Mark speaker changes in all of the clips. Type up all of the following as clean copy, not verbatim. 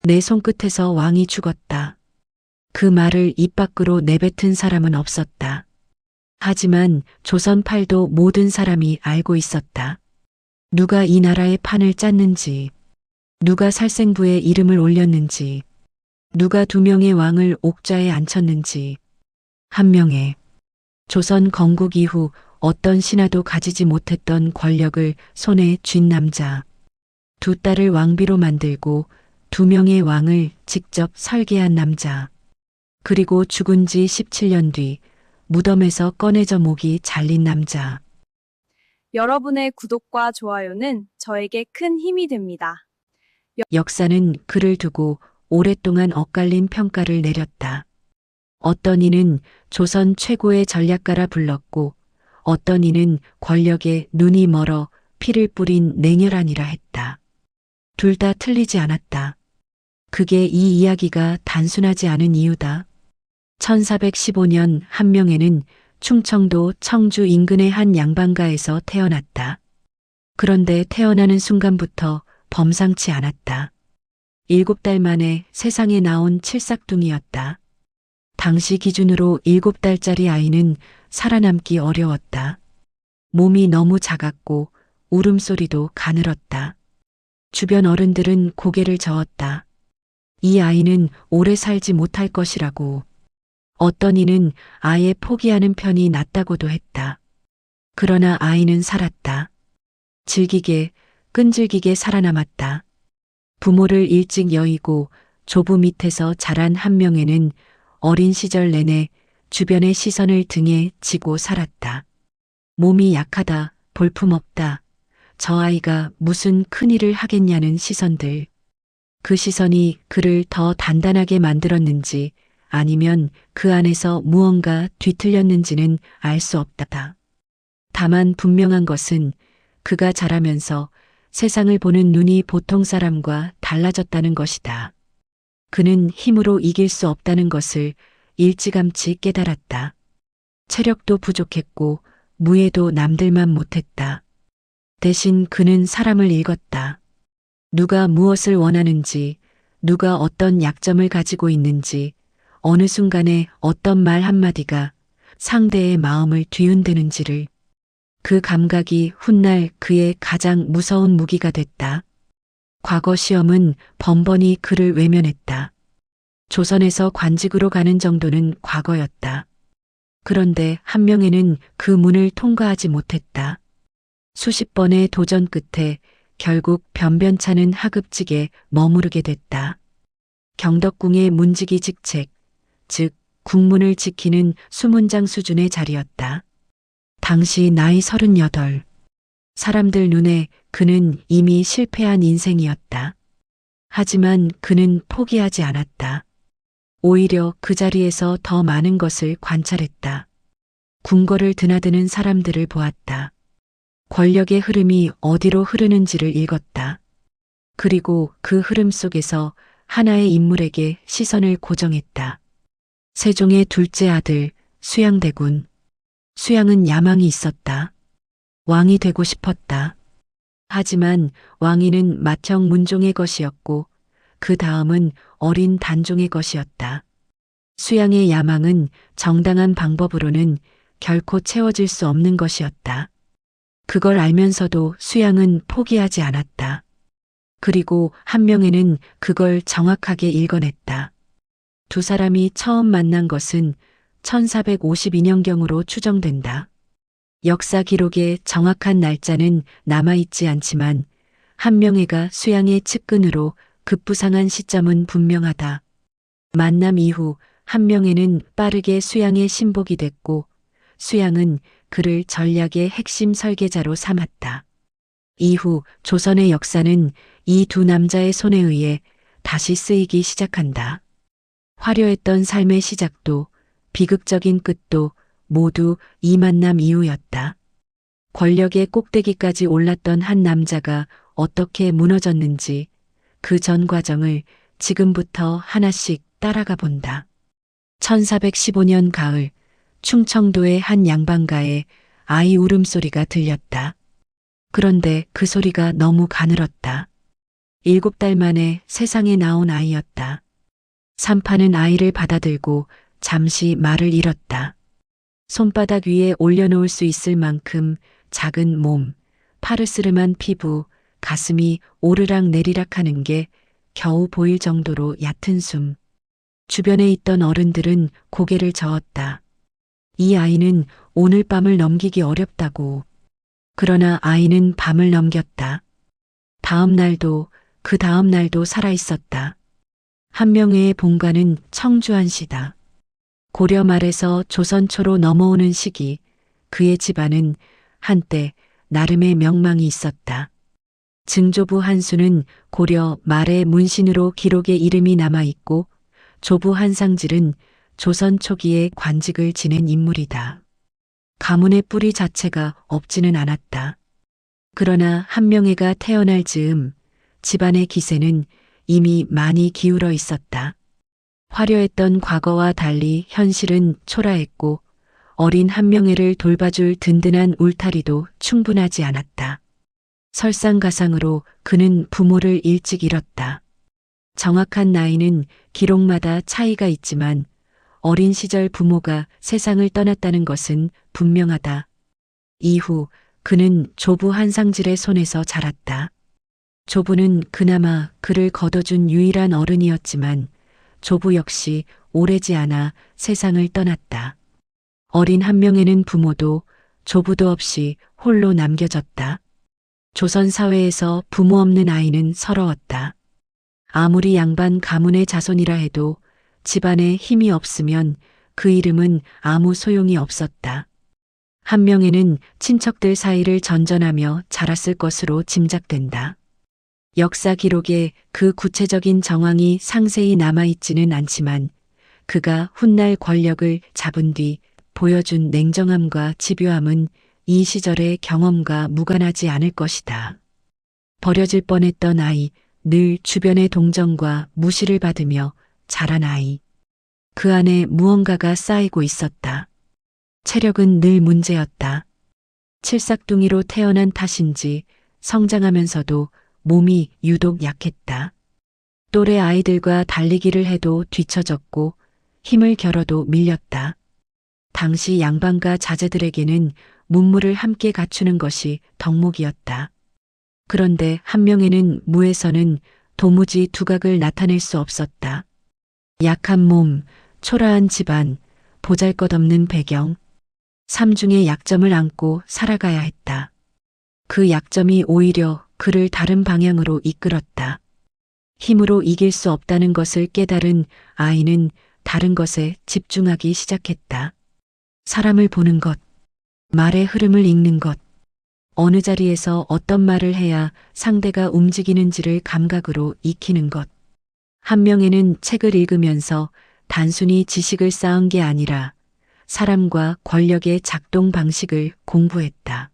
Speaker 1: 내 손끝에서 왕이 죽었다. 그 말을 입 밖으로 내뱉은 사람은 없었다. 하지만 조선팔도 모든 사람이 알고 있었다. 누가 이 나라의 판을 짰는지, 누가 살생부에 이름을 올렸는지, 누가 2명의 왕을 옥좌에 앉혔는지, 한 명의 조선 건국 이후 어떤 신하도 가지지 못했던 권력을 손에 쥔 남자, 2딸을 왕비로 만들고 2명의 왕을 직접 설계한 남자, 그리고 죽은 지 17년 뒤 무덤에서 꺼내져 목이 잘린 남자.
Speaker 2: 여러분의 구독과 좋아요는 저에게 큰 힘이 됩니다.
Speaker 1: 역사는 그를 두고 오랫동안 엇갈린 평가를 내렸다. 어떤 이는 조선 최고의 전략가라 불렀고 어떤 이는 권력에 눈이 멀어 피를 뿌린 냉혈한이라 했다. 둘 다 틀리지 않았다. 그게 이 이야기가 단순하지 않은 이유다. 1415년 한명회는 충청도 청주 인근의 한 양반가에서 태어났다. 그런데 태어나는 순간부터 범상치 않았다. 7달 만에 세상에 나온 칠삭둥이였다. 당시 기준으로 7달짜리 아이는 살아남기 어려웠다. 몸이 너무 작았고 울음소리도 가늘었다. 주변 어른들은 고개를 저었다. 이 아이는 오래 살지 못할 것이라고. 어떤 이는 아예 포기하는 편이 낫다고도 했다. 그러나 아이는 살았다. 질기게, 끈질기게 살아남았다. 부모를 일찍 여의고 조부 밑에서 자란 한명회는 어린 시절 내내 주변의 시선을 등에 지고 살았다. 몸이 약하다, 볼품없다. 저 아이가 무슨 큰일을 하겠냐는 시선들. 그 시선이 그를 더 단단하게 만들었는지 아니면 그 안에서 무언가 뒤틀렸는지는 알 수 없다. 다만 분명한 것은 그가 자라면서 세상을 보는 눈이 보통 사람과 달라졌다는 것이다. 그는 힘으로 이길 수 없다는 것을 일찌감치 깨달았다. 체력도 부족했고 무예도 남들만 못했다. 대신 그는 사람을 읽었다. 누가 무엇을 원하는지, 누가 어떤 약점을 가지고 있는지, 어느 순간에 어떤 말 한마디가 상대의 마음을 뒤흔드는지를. 그 감각이 훗날 그의 가장 무서운 무기가 됐다. 과거 시험은 번번이 그를 외면했다. 조선에서 관직으로 가는 정도는 과거였다. 그런데 한명회는 그 문을 통과하지 못했다. 수십 번의 도전 끝에 결국 변변찮은 하급직에 머무르게 됐다. 경덕궁의 문지기 직책, 즉 국문을 지키는 수문장 수준의 자리였다. 당시 나이 38. 사람들 눈에 그는 이미 실패한 인생이었다. 하지만 그는 포기하지 않았다. 오히려 그 자리에서 더 많은 것을 관찰했다. 궁궐을 드나드는 사람들을 보았다. 권력의 흐름이 어디로 흐르는지를 읽었다. 그리고 그 흐름 속에서 하나의 인물에게 시선을 고정했다. 세종의 둘째 아들 수양대군. 수양은 야망이 있었다. 왕이 되고 싶었다. 하지만 왕위는 맏형 문종의 것이었고 그 다음은 어린 단종의 것이었다. 수양의 야망은 정당한 방법으로는 결코 채워질 수 없는 것이었다. 그걸 알면서도 수양은 포기하지 않았다. 그리고 한명회는 그걸 정확하게 읽어냈다. 두 사람이 처음 만난 것은 1452년경으로 추정된다. 역사 기록에 정확한 날짜는 남아있지 않지만 한명회가 수양의 측근으로 급부상한 시점은 분명하다. 만남 이후 한명회는 빠르게 수양의 신복이 됐고 수양은 그를 전략의 핵심 설계자로 삼았다. 이후 조선의 역사는 이 두 남자의 손에 의해 다시 쓰이기 시작한다. 화려했던 삶의 시작도 비극적인 끝도 모두 이 만남 이후였다. 권력의 꼭대기까지 올랐던 한 남자가 어떻게 무너졌는지 그 전 과정을 지금부터 하나씩 따라가 본다. 1415년 가을 충청도의 한 양반가에 아이 울음소리가 들렸다. 그런데 그 소리가 너무 가늘었다. 7달 만에 세상에 나온 아이였다. 산파는 아이를 받아들고 잠시 말을 잃었다. 손바닥 위에 올려놓을 수 있을 만큼 작은 몸, 파르스름한 피부, 가슴이 오르락 내리락 하는 게 겨우 보일 정도로 얕은 숨. 주변에 있던 어른들은 고개를 저었다. 이 아이는 오늘 밤을 넘기기 어렵다고. 그러나 아이는 밤을 넘겼다. 다음 날도 그 다음 날도 살아있었다. 한명회의 본가는 청주안시다. 고려 말에서 조선초로 넘어오는 시기 그의 집안은 한때 나름의 명망이 있었다. 증조부 한수는 고려 말의 문신으로 기록에 이름이 남아있고 조부 한상질은 조선 초기에 관직을 지낸 인물이다. 가문의 뿌리 자체가 없지는 않았다. 그러나 한명회가 태어날 즈음 집안의 기세는 이미 많이 기울어 있었다. 화려했던 과거와 달리 현실은 초라했고 어린 한명회를 돌봐줄 든든한 울타리도 충분하지 않았다. 설상가상으로 그는 부모를 일찍 잃었다. 정확한 나이는 기록마다 차이가 있지만 어린 시절 부모가 세상을 떠났다는 것은 분명하다. 이후 그는 조부 한상질의 손에서 자랐다. 조부는 그나마 그를 거둬준 유일한 어른이었지만 조부 역시 오래지 않아 세상을 떠났다. 어린 한명회는 부모도 조부도 없이 홀로 남겨졌다. 조선 사회에서 부모 없는 아이는 서러웠다. 아무리 양반 가문의 자손이라 해도 집안에 힘이 없으면 그 이름은 아무 소용이 없었다. 한명회는 친척들 사이를 전전하며 자랐을 것으로 짐작된다. 역사 기록에 그 구체적인 정황이 상세히 남아있지는 않지만 그가 훗날 권력을 잡은 뒤 보여준 냉정함과 집요함은 이 시절의 경험과 무관하지 않을 것이다. 버려질 뻔했던 아이, 늘 주변의 동정과 무시를 받으며 자란 아이. 그 안에 무언가가 쌓이고 있었다. 체력은 늘 문제였다. 칠삭둥이로 태어난 탓인지 성장하면서도 몸이 유독 약했다. 또래 아이들과 달리기를 해도 뒤처졌고 힘을 겨뤄도 밀렸다. 당시 양반과 자제들에게는 문무를 함께 갖추는 것이 덕목이었다. 그런데 한명회는 무에서는 도무지 두각을 나타낼 수 없었다. 약한 몸, 초라한 집안, 보잘것없는 배경, 삼중의 약점을 안고 살아가야 했다. 그 약점이 오히려 그를 다른 방향으로 이끌었다. 힘으로 이길 수 없다는 것을 깨달은 아이는 다른 것에 집중하기 시작했다. 사람을 보는 것, 말의 흐름을 읽는 것, 어느 자리에서 어떤 말을 해야 상대가 움직이는지를 감각으로 익히는 것. 한명회는 책을 읽으면서 단순히 지식을 쌓은 게 아니라 사람과 권력의 작동 방식을 공부했다.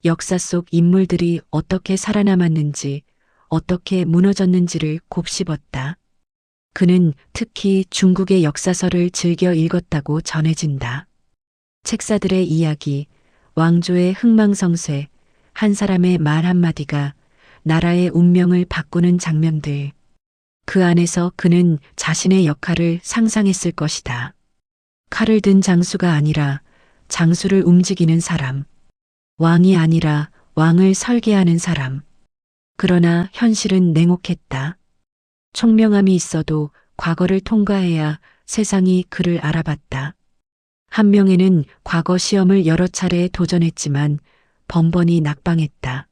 Speaker 1: 역사 속 인물들이 어떻게 살아남았는지, 어떻게 무너졌는지를 곱씹었다. 그는 특히 중국의 역사서를 즐겨 읽었다고 전해진다. 책사들의 이야기, 왕조의 흥망성쇠, 한 사람의 말 한마디가 나라의 운명을 바꾸는 장면들. 그 안에서 그는 자신의 역할을 상상했을 것이다. 칼을 든 장수가 아니라 장수를 움직이는 사람. 왕이 아니라 왕을 설계하는 사람. 그러나 현실은 냉혹했다. 총명함이 있어도 과거를 통과해야 세상이 그를 알아봤다. 한명회는 과거 시험을 여러 차례 도전했지만 번번이 낙방했다.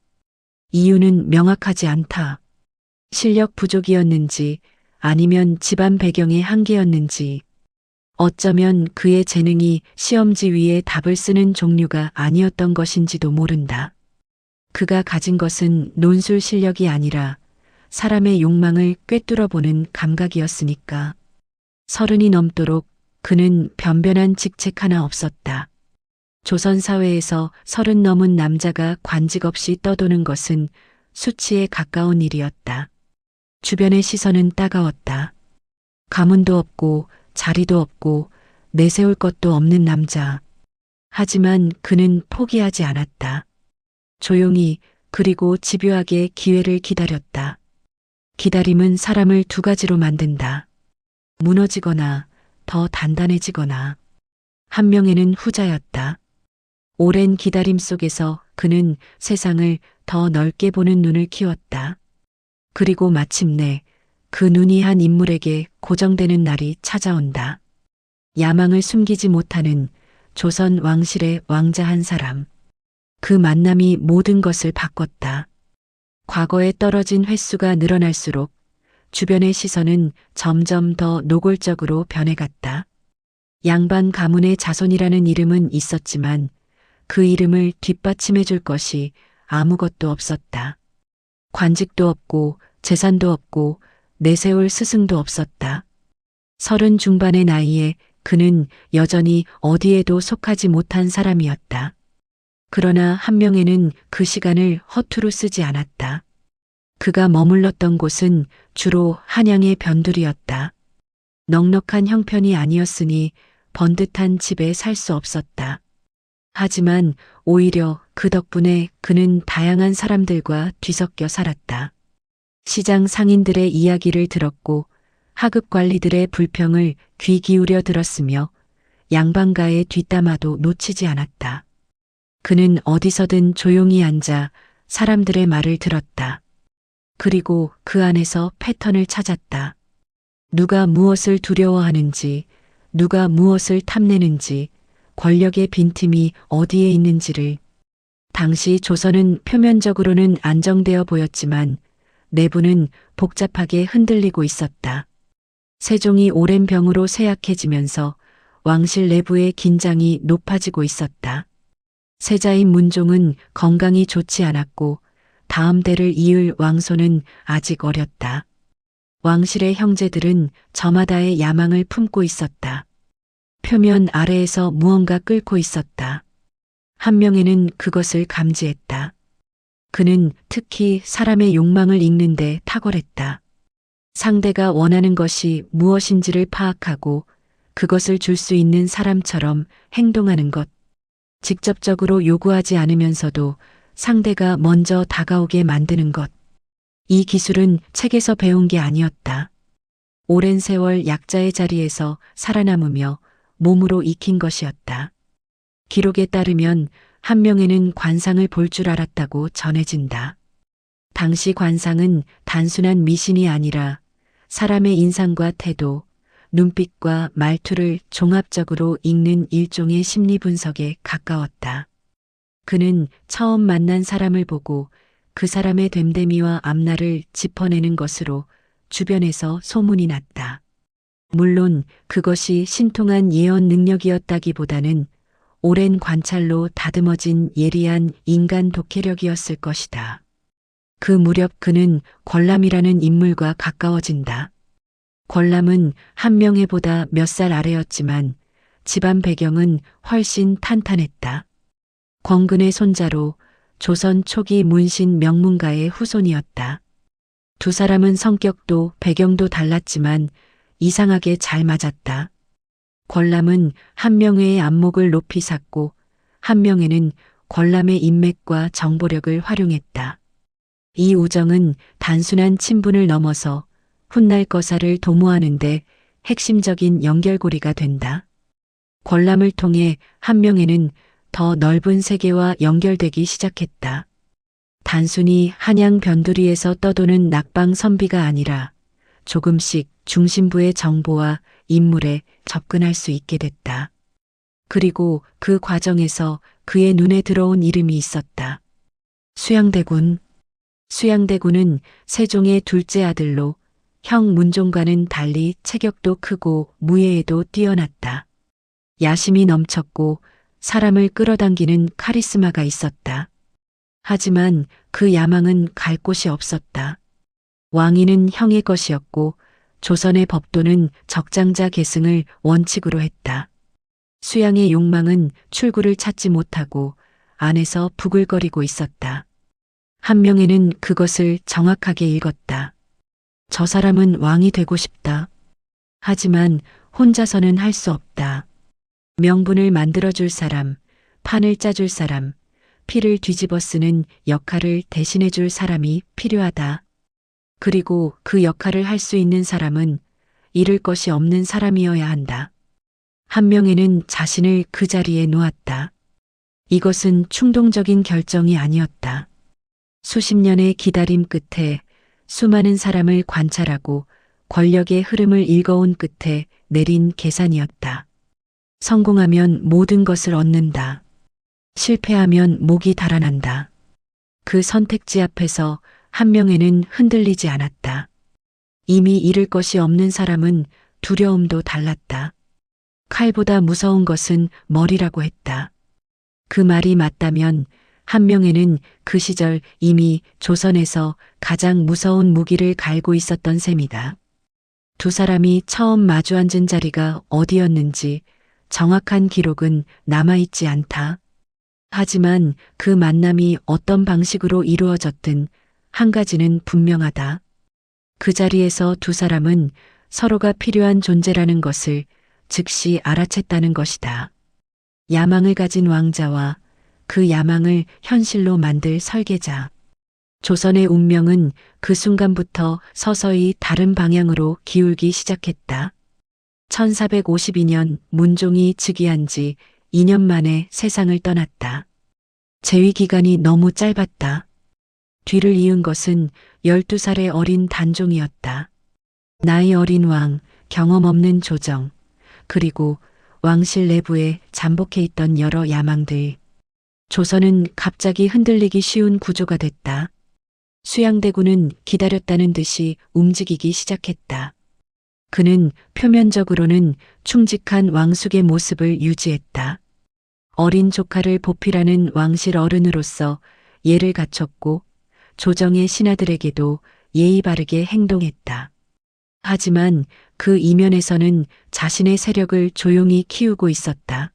Speaker 1: 이유는 명확하지 않다. 실력 부족이었는지 아니면 집안 배경의 한계였는지 어쩌면 그의 재능이 시험지 위에 답을 쓰는 종류가 아니었던 것인지도 모른다. 그가 가진 것은 논술 실력이 아니라 사람의 욕망을 꿰뚫어보는 감각이었으니까. 30이 넘도록 그는 변변한 직책 하나 없었다. 조선 사회에서 30 넘은 남자가 관직 없이 떠도는 것은 수치에 가까운 일이었다. 주변의 시선은 따가웠다. 가문도 없고 자리도 없고 내세울 것도 없는 남자. 하지만 그는 포기하지 않았다. 조용히 그리고 집요하게 기회를 기다렸다. 기다림은 사람을 두 가지로 만든다. 무너지거나 더 단단해지거나. 한 명에는 후자였다. 오랜 기다림 속에서 그는 세상을 더 넓게 보는 눈을 키웠다. 그리고 마침내 그 눈이 한 인물에게 고정되는 날이 찾아온다. 야망을 숨기지 못하는 조선 왕실의 왕자 한 사람. 그 만남이 모든 것을 바꿨다. 과거에 떨어진 횟수가 늘어날수록 주변의 시선은 점점 더 노골적으로 변해갔다. 양반 가문의 자손이라는 이름은 있었지만 그 이름을 뒷받침해 줄 것이 아무것도 없었다. 관직도 없고 재산도 없고 내세울 스승도 없었다. 30 중반의 나이에 그는 여전히 어디에도 속하지 못한 사람이었다. 그러나 한 명에는 그 시간을 허투루 쓰지 않았다. 그가 머물렀던 곳은 주로 한양의 변두리였다. 넉넉한 형편이 아니었으니 번듯한 집에 살 수 없었다. 하지만 오히려 그 덕분에 그는 다양한 사람들과 뒤섞여 살았다. 시장 상인들의 이야기를 들었고 하급 관리들의 불평을 귀 기울여 들었으며 양반가의 뒷담화도 놓치지 않았다. 그는 어디서든 조용히 앉아 사람들의 말을 들었다. 그리고 그 안에서 패턴을 찾았다. 누가 무엇을 두려워하는지, 누가 무엇을 탐내는지, 권력의 빈틈이 어디에 있는지를. 당시 조선은 표면적으로는 안정되어 보였지만 내부는 복잡하게 흔들리고 있었다. 세종이 오랜 병으로 쇠약해지면서 왕실 내부의 긴장이 높아지고 있었다. 세자인 문종은 건강이 좋지 않았고 다음 대를 이을 왕손은 아직 어렸다. 왕실의 형제들은 저마다의 야망을 품고 있었다. 표면 아래에서 무언가 끓고 있었다. 한 명에는 그것을 감지했다. 그는 특히 사람의 욕망을 읽는데 탁월했다. 상대가 원하는 것이 무엇인지를 파악하고 그것을 줄 수 있는 사람처럼 행동하는 것. 직접적으로 요구하지 않으면서도 상대가 먼저 다가오게 만드는 것. 이 기술은 책에서 배운 게 아니었다. 오랜 세월 약자의 자리에서 살아남으며 몸으로 익힌 것이었다. 기록에 따르면 한 명에는 관상을 볼 줄 알았다고 전해진다. 당시 관상은 단순한 미신이 아니라 사람의 인상과 태도, 눈빛과 말투를 종합적으로 읽는 일종의 심리 분석에 가까웠다. 그는 처음 만난 사람을 보고 그 사람의 됨됨이와 앞날을 짚어내는 것으로 주변에서 소문이 났다. 물론 그것이 신통한 예언 능력이었다기보다는 오랜 관찰로 다듬어진 예리한 인간 독해력이었을 것이다. 그 무렵 그는 권람이라는 인물과 가까워진다. 권람은 한명회보다 몇 살 아래였지만 집안 배경은 훨씬 탄탄했다. 권근의 손자로 조선 초기 문신 명문가의 후손이었다. 두 사람은 성격도 배경도 달랐지만 이상하게 잘 맞았다. 권람은 한명회의 안목을 높이 샀고 한명회는 권람의 인맥과 정보력을 활용했다. 이 우정은 단순한 친분을 넘어서 훗날 거사를 도모하는데 핵심적인 연결고리가 된다. 권람을 통해 한명회는 더 넓은 세계와 연결되기 시작했다. 단순히 한양 변두리에서 떠도는 낙방 선비가 아니라 조금씩 중심부의 정보와 인물에 접근할 수 있게 됐다. 그리고 그 과정에서 그의 눈에 들어온 이름이 있었다. 수양대군. 수양대군은 세종의 둘째 아들로 형 문종과는 달리 체격도 크고 무예에도 뛰어났다. 야심이 넘쳤고 사람을 끌어당기는 카리스마가 있었다. 하지만 그 야망은 갈 곳이 없었다. 왕위는 형의 것이었고 조선의 법도는 적장자 계승을 원칙으로 했다. 수양의 욕망은 출구를 찾지 못하고 안에서 부글거리고 있었다. 한명회는 그것을 정확하게 읽었다. 저 사람은 왕이 되고 싶다. 하지만 혼자서는 할 수 없다. 명분을 만들어줄 사람, 판을 짜줄 사람, 피를 뒤집어 쓰는 역할을 대신해줄 사람이 필요하다. 그리고 그 역할을 할 수 있는 사람은 잃을 것이 없는 사람이어야 한다. 한명회는 자신을 그 자리에 놓았다. 이것은 충동적인 결정이 아니었다. 수십 년의 기다림 끝에 수많은 사람을 관찰하고 권력의 흐름을 읽어온 끝에 내린 계산이었다. 성공하면 모든 것을 얻는다. 실패하면 목이 달아난다. 그 선택지 앞에서 한명회는 흔들리지 않았다. 이미 잃을 것이 없는 사람은 두려움도 달랐다. 칼보다 무서운 것은 머리라고 했다. 그 말이 맞다면 한명회는 그 시절 이미 조선에서 가장 무서운 무기를 갈고 있었던 셈이다. 두 사람이 처음 마주 앉은 자리가 어디였는지 정확한 기록은 남아있지 않다. 하지만 그 만남이 어떤 방식으로 이루어졌든 한 가지는 분명하다. 그 자리에서 두 사람은 서로가 필요한 존재라는 것을 즉시 알아챘다는 것이다. 야망을 가진 왕자와 그 야망을 현실로 만들 설계자. 조선의 운명은 그 순간부터 서서히 다른 방향으로 기울기 시작했다. 1452년 문종이 즉위한 지 2년 만에 세상을 떠났다. 재위 기간이 너무 짧았다. 뒤를 이은 것은 12살의 어린 단종이었다. 나이 어린 왕, 경험 없는 조정, 그리고 왕실 내부에 잠복해 있던 여러 야망들. 조선은 갑자기 흔들리기 쉬운 구조가 됐다. 수양대군은 기다렸다는 듯이 움직이기 시작했다. 그는 표면적으로는 충직한 왕숙의 모습을 유지했다. 어린 조카를 보필하는 왕실 어른으로서 예를 갖췄고 조정의 신하들에게도 예의 바르게 행동했다. 하지만 그 이면에서는 자신의 세력을 조용히 키우고 있었다.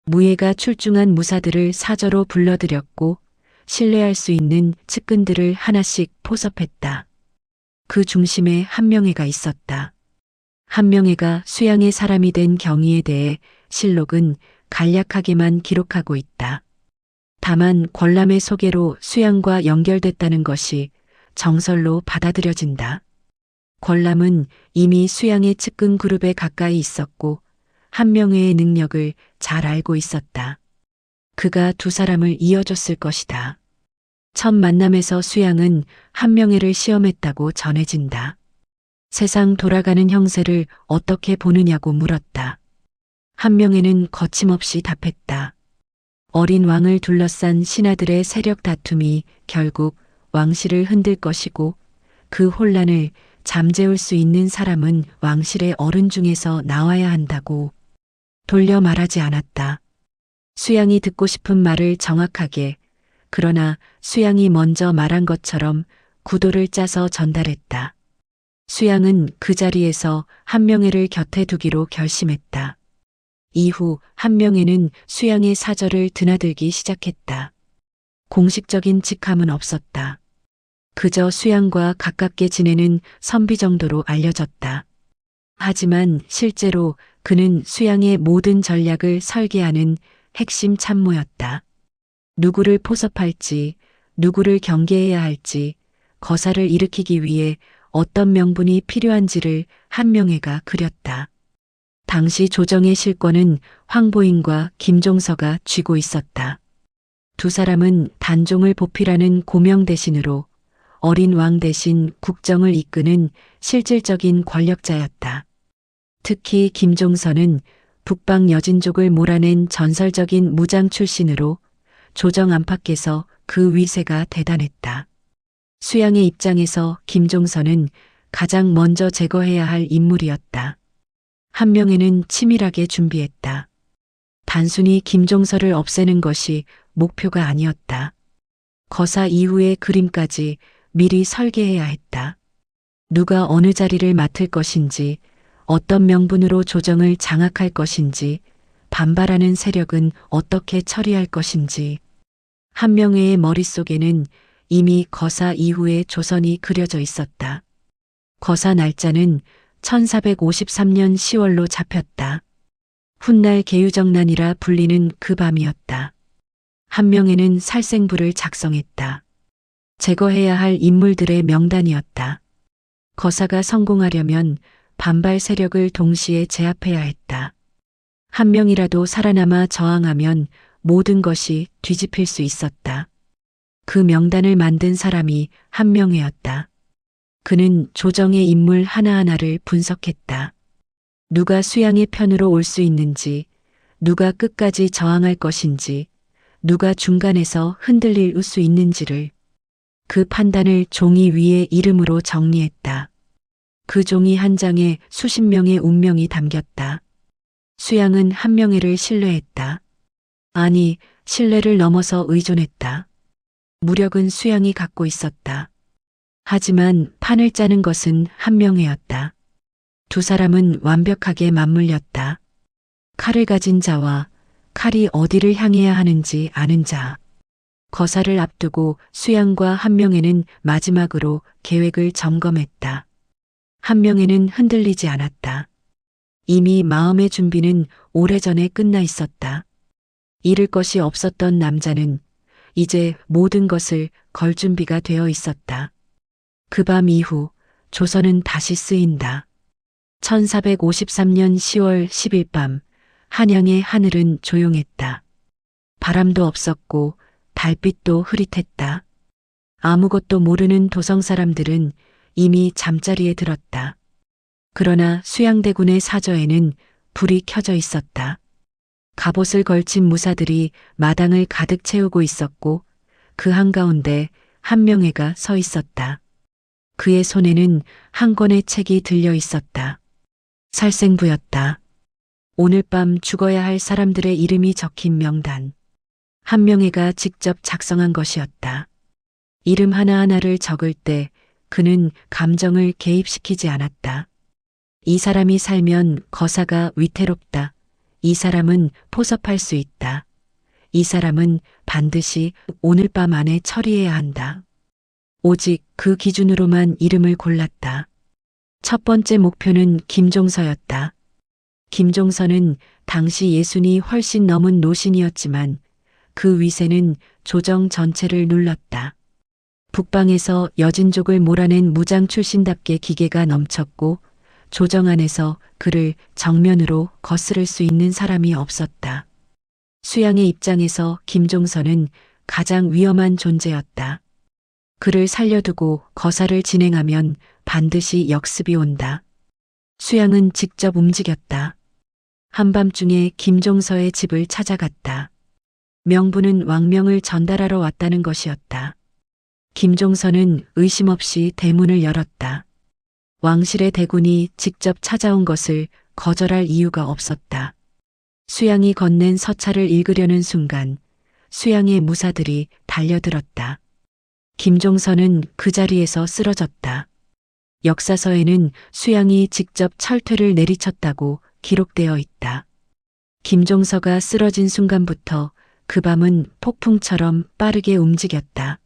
Speaker 1: 무예가 출중한 무사들을 사저로 불러들였고 신뢰할 수 있는 측근들을 하나씩 포섭했다. 그 중심에 한명회가 있었다. 한명회가 수양의 사람이 된 경위에 대해 실록은 간략하게만 기록하고 있다. 다만 권람의 소개로 수양과 연결됐다는 것이 정설로 받아들여진다. 권람은 이미 수양의 측근 그룹에 가까이 있었고 한명회의 능력을 잘 알고 있었다. 그가 두 사람을 이어줬을 것이다. 첫 만남에서 수양은 한명회를 시험했다고 전해진다. 세상 돌아가는 형세를 어떻게 보느냐고 물었다. 한명회는 거침없이 답했다. 어린 왕을 둘러싼 신하들의 세력 다툼이 결국 왕실을 흔들 것이고 그 혼란을 잠재울 수 있는 사람은 왕실의 어른 중에서 나와야 한다고 돌려 말하지 않았다. 수양이 듣고 싶은 말을 정확하게, 그러나 수양이 먼저 말한 것처럼 구도를 짜서 전달했다. 수양은 그 자리에서 한명회를 곁에 두기로 결심했다. 이후 한명회는 수양의 사절을 드나들기 시작했다. 공식적인 직함은 없었다. 그저 수양과 가깝게 지내는 선비 정도로 알려졌다. 하지만 실제로 그는 수양의 모든 전략을 설계하는 핵심 참모였다. 누구를 포섭할지, 누구를 경계해야 할지, 거사를 일으키기 위해 어떤 명분이 필요한지를 한명회가 그렸다. 당시 조정의 실권은 황보인과 김종서가 쥐고 있었다. 두 사람은 단종을 보필하는 고명 대신으로 어린 왕 대신 국정을 이끄는 실질적인 권력자였다. 특히 김종서는 북방 여진족을 몰아낸 전설적인 무장 출신으로 조정 안팎에서 그 위세가 대단했다. 수양의 입장에서 김종서는 가장 먼저 제거해야 할 인물이었다. 한명회는 치밀하게 준비했다. 단순히 김종서를 없애는 것이 목표가 아니었다. 거사 이후의 그림까지 미리 설계해야 했다. 누가 어느 자리를 맡을 것인지, 어떤 명분으로 조정을 장악할 것인지, 반발하는 세력은 어떻게 처리할 것인지. 한명회의 머릿속에는 이미 거사 이후의 조선이 그려져 있었다. 거사 날짜는 1453년 10월로 잡혔다. 훗날 계유정난이라 불리는 그 밤이었다. 한명회는 살생부를 작성했다. 제거해야 할 인물들의 명단이었다. 거사가 성공하려면 반발 세력을 동시에 제압해야 했다. 한 명이라도 살아남아 저항하면 모든 것이 뒤집힐 수 있었다. 그 명단을 만든 사람이 한명회였다. 그는 조정의 인물 하나하나를 분석했다. 누가 수양의 편으로 올 수 있는지, 누가 끝까지 저항할 것인지, 누가 중간에서 흔들릴 수 있는지를 그 판단을 종이 위에 이름으로 정리했다. 그 종이 한 장에 수십 명의 운명이 담겼다. 수양은 한명회를 신뢰했다. 아니, 신뢰를 넘어서 의존했다. 무력은 수양이 갖고 있었다. 하지만 판을 짜는 것은 한명회였다. 두 사람은 완벽하게 맞물렸다. 칼을 가진 자와 칼이 어디를 향해야 하는지 아는 자. 거사를 앞두고 수양과 한명회는 마지막으로 계획을 점검했다. 한명회는 흔들리지 않았다. 이미 마음의 준비는 오래전에 끝나 있었다. 잃을 것이 없었던 남자는 이제 모든 것을 걸 준비가 되어 있었다. 그 밤 이후 조선은 다시 쓰인다. 1453년 10월 10일 밤 한양의 하늘은 조용했다. 바람도 없었고 달빛도 흐릿했다. 아무것도 모르는 도성 사람들은 이미 잠자리에 들었다. 그러나 수양대군의 사저에는 불이 켜져 있었다. 갑옷을 걸친 무사들이 마당을 가득 채우고 있었고 그 한가운데 한명회가 서 있었다. 그의 손에는 한 권의 책이 들려 있었다. 살생부였다. 오늘 밤 죽어야 할 사람들의 이름이 적힌 명단. 한명회가 직접 작성한 것이었다. 이름 하나하나를 적을 때 그는 감정을 개입시키지 않았다. 이 사람이 살면 거사가 위태롭다. 이 사람은 포섭할 수 있다. 이 사람은 반드시 오늘 밤 안에 처리해야 한다. 오직 그 기준으로만 이름을 골랐다. 첫 번째 목표는 김종서였다. 김종서는 당시 예순이 훨씬 넘은 노신이었지만 그 위세는 조정 전체를 눌렀다. 북방에서 여진족을 몰아낸 무장 출신답게 기계가 넘쳤고 조정 안에서 그를 정면으로 거스를 수 있는 사람이 없었다. 수양의 입장에서 김종서는 가장 위험한 존재였다. 그를 살려두고 거사를 진행하면 반드시 역습이 온다. 수양은 직접 움직였다. 한밤중에 김종서의 집을 찾아갔다. 명부는 왕명을 전달하러 왔다는 것이었다. 김종서는 의심 없이 대문을 열었다. 왕실의 대군이 직접 찾아온 것을 거절할 이유가 없었다. 수양이 건넨 서찰을 읽으려는 순간 수양의 무사들이 달려들었다. 김종서는 그 자리에서 쓰러졌다. 역사서에는 수양이 직접 철퇴를 내리쳤다고 기록되어 있다. 김종서가 쓰러진 순간부터 그 밤은 폭풍처럼 빠르게 움직였다.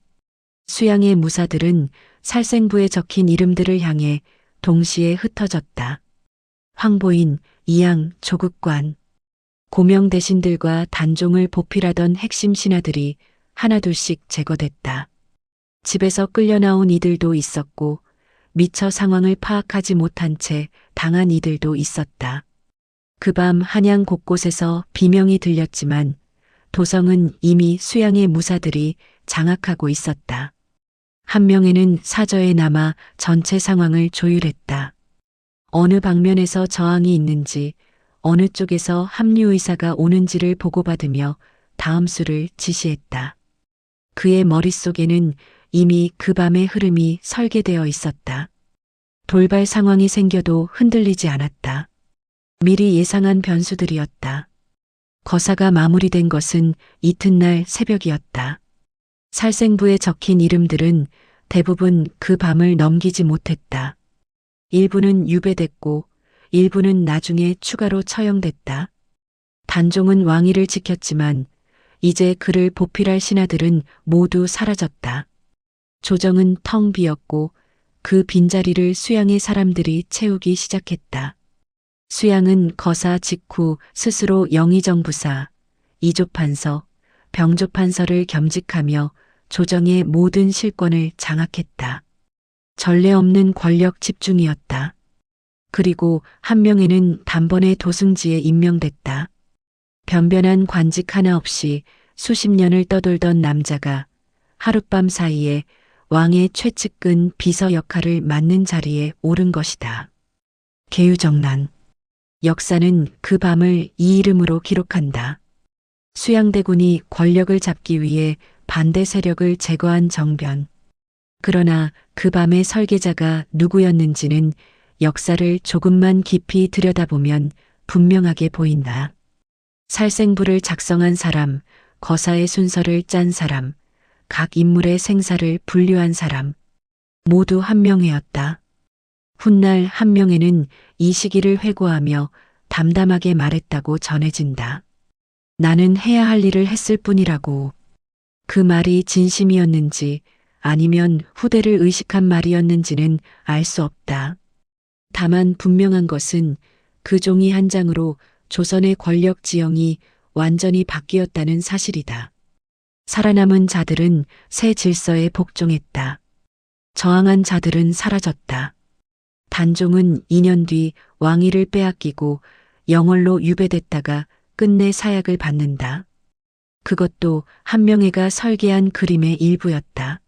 Speaker 1: 수양의 무사들은 살생부에 적힌 이름들을 향해 동시에 흩어졌다. 황보인, 이양, 조국관, 고명 대신들과 단종을 보필하던 핵심 신하들이 하나둘씩 제거됐다. 집에서 끌려나온 이들도 있었고 미처 상황을 파악하지 못한 채 당한 이들도 있었다. 그 밤 한양 곳곳에서 비명이 들렸지만 도성은 이미 수양의 무사들이 장악하고 있었다. 한명회는 사저에 남아 전체 상황을 조율했다. 어느 방면에서 저항이 있는지, 어느 쪽에서 합류 의사가 오는지를 보고받으며 다음 수를 지시했다. 그의 머릿속에는 이미 그 밤의 흐름이 설계되어 있었다. 돌발 상황이 생겨도 흔들리지 않았다. 미리 예상한 변수들이었다. 거사가 마무리된 것은 이튿날 새벽이었다. 살생부에 적힌 이름들은 대부분 그 밤을 넘기지 못했다. 일부는 유배됐고 일부는 나중에 추가로 처형됐다. 단종은 왕위를 지켰지만 이제 그를 보필할 신하들은 모두 사라졌다. 조정은 텅 비었고 그 빈자리를 수양의 사람들이 채우기 시작했다. 수양은 거사 직후 스스로 영의정부사, 이조판서, 병조판서를 겸직하며 조정의 모든 실권을 장악했다. 전례 없는 권력 집중이었다. 그리고 한 명에는 단번에 도승지에 임명됐다. 변변한 관직 하나 없이 수십 년을 떠돌던 남자가 하룻밤 사이에 왕의 최측근 비서 역할을 맡는 자리에 오른 것이다. 계유정난. 역사는 그 밤을 이 이름으로 기록한다. 수양대군이 권력을 잡기 위해 반대 세력을 제거한 정변. 그러나 그 밤의 설계자가 누구였는지는 역사를 조금만 깊이 들여다보면 분명하게 보인다. 살생부를 작성한 사람, 거사의 순서를 짠 사람, 각 인물의 생사를 분류한 사람, 모두 한 명이었다. 훗날 한 명에는 이 시기를 회고하며 담담하게 말했다고 전해진다. 나는 해야 할 일을 했을 뿐이라고. 그 말이 진심이었는지 아니면 후대를 의식한 말이었는지는 알 수 없다. 다만 분명한 것은 그 종이 한 장으로 조선의 권력 지형이 완전히 바뀌었다는 사실이다. 살아남은 자들은 새 질서에 복종했다. 저항한 자들은 사라졌다. 단종은 2년 뒤 왕위를 빼앗기고 영월로 유배됐다가 끝내 사약을 받는다. 그것도 한명회가 설계한 그림의 일부였다.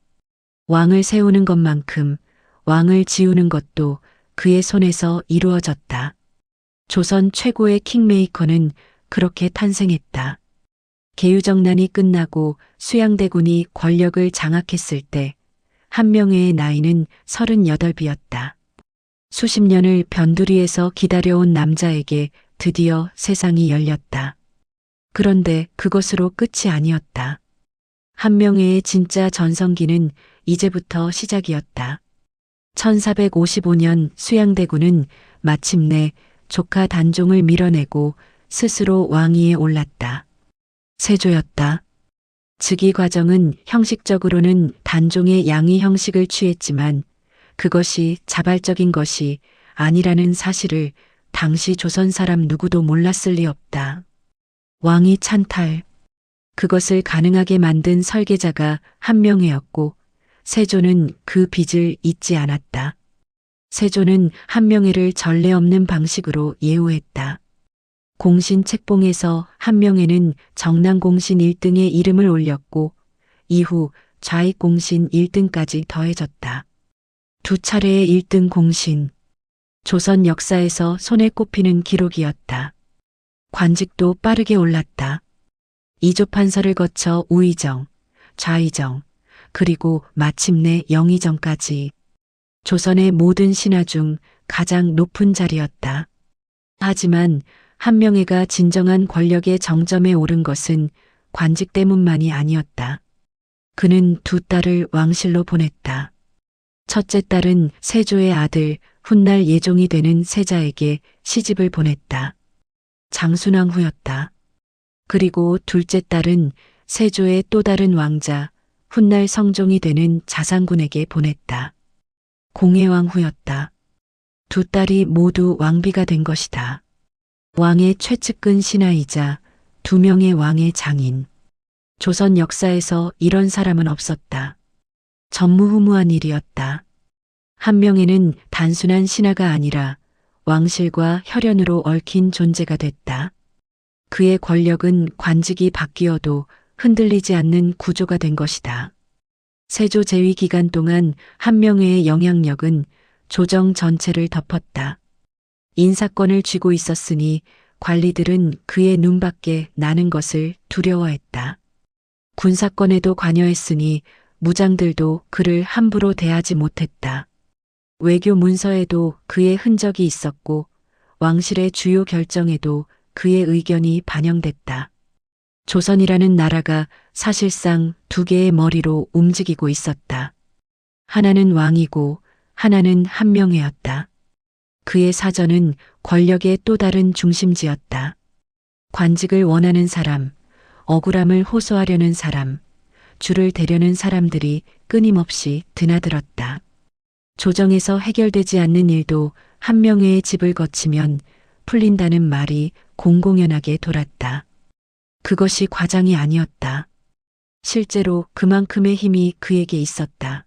Speaker 1: 왕을 세우는 것만큼 왕을 지우는 것도 그의 손에서 이루어졌다. 조선 최고의 킹메이커는 그렇게 탄생했다. 계유정난이 끝나고 수양대군이 권력을 장악했을 때 한명회의 나이는 38이었다. 수십 년을 변두리에서 기다려온 남자에게 드디어 세상이 열렸다. 그런데 그것으로 끝이 아니었다. 한명회의 진짜 전성기는 이제부터 시작이었다. 1455년 수양대군은 마침내 조카 단종을 밀어내고 스스로 왕위에 올랐다. 세조였다. 즉위 과정은 형식적으로는 단종의 양위 형식을 취했지만 그것이 자발적인 것이 아니라는 사실을 당시 조선 사람 누구도 몰랐을 리 없다. 왕위 찬탈. 그것을 가능하게 만든 설계자가 한명회였고 세조는 그 빚을 잊지 않았다. 세조는 한명회를 전례 없는 방식으로 예우했다. 공신 책봉에서 한명회는 정난공신 1등의 이름을 올렸고 이후 좌익공신 1등까지 더해졌다. 두 차례의 1등 공신. 조선 역사에서 손에 꼽히는 기록이었다. 관직도 빠르게 올랐다. 이조판서를 거쳐 우의정, 좌의정, 그리고 마침내 영의정까지. 조선의 모든 신하 중 가장 높은 자리였다. 하지만 한명회가 진정한 권력의 정점에 오른 것은 관직 때문만이 아니었다. 그는 두 딸을 왕실로 보냈다. 첫째 딸은 세조의 아들 훗날 예종이 되는 세자에게 시집을 보냈다. 장순왕 후였다. 그리고 둘째 딸은 세조의 또 다른 왕자 훗날 성종이 되는 자상군에게 보냈다. 공해왕 후였다. 두 딸이 모두 왕비가 된 것이다. 왕의 최측근 신하이자 두 명의 왕의 장인. 조선 역사에서 이런 사람은 없었다. 전무후무한 일이었다. 한명회는 단순한 신하가 아니라 왕실과 혈연으로 얽힌 존재가 됐다. 그의 권력은 관직이 바뀌어도 흔들리지 않는 구조가 된 것이다. 세조 재위 기간 동안 한명회의 영향력은 조정 전체를 덮었다. 인사권을 쥐고 있었으니 관리들은 그의 눈밖에 나는 것을 두려워했다. 군사권에도 관여했으니 무장들도 그를 함부로 대하지 못했다. 외교 문서에도 그의 흔적이 있었고 왕실의 주요 결정에도 그의 의견이 반영됐다. 조선이라는 나라가 사실상 두 개의 머리로 움직이고 있었다. 하나는 왕이고 하나는 한명회였다. 그의 사전은 권력의 또 다른 중심지였다. 관직을 원하는 사람, 억울함을 호소하려는 사람, 줄을 대려는 사람들이 끊임없이 드나들었다. 조정에서 해결되지 않는 일도 한명회의 집을 거치면 풀린다는 말이 공공연하게 돌았다. 그것이 과장이 아니었다. 실제로 그만큼의 힘이 그에게 있었다.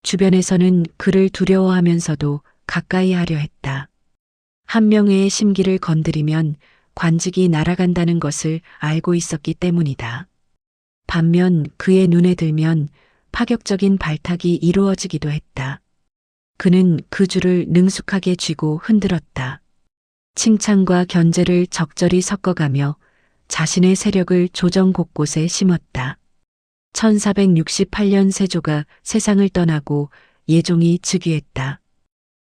Speaker 1: 주변에서는 그를 두려워하면서도 가까이 하려 했다. 한 명의 심기를 건드리면 관직이 날아간다는 것을 알고 있었기 때문이다. 반면 그의 눈에 들면 파격적인 발탁이 이루어지기도 했다. 그는 그 줄을 능숙하게 쥐고 흔들었다. 칭찬과 견제를 적절히 섞어가며 자신의 세력을 조정 곳곳에 심었다. 1468년 세조가 세상을 떠나고 예종이 즉위했다.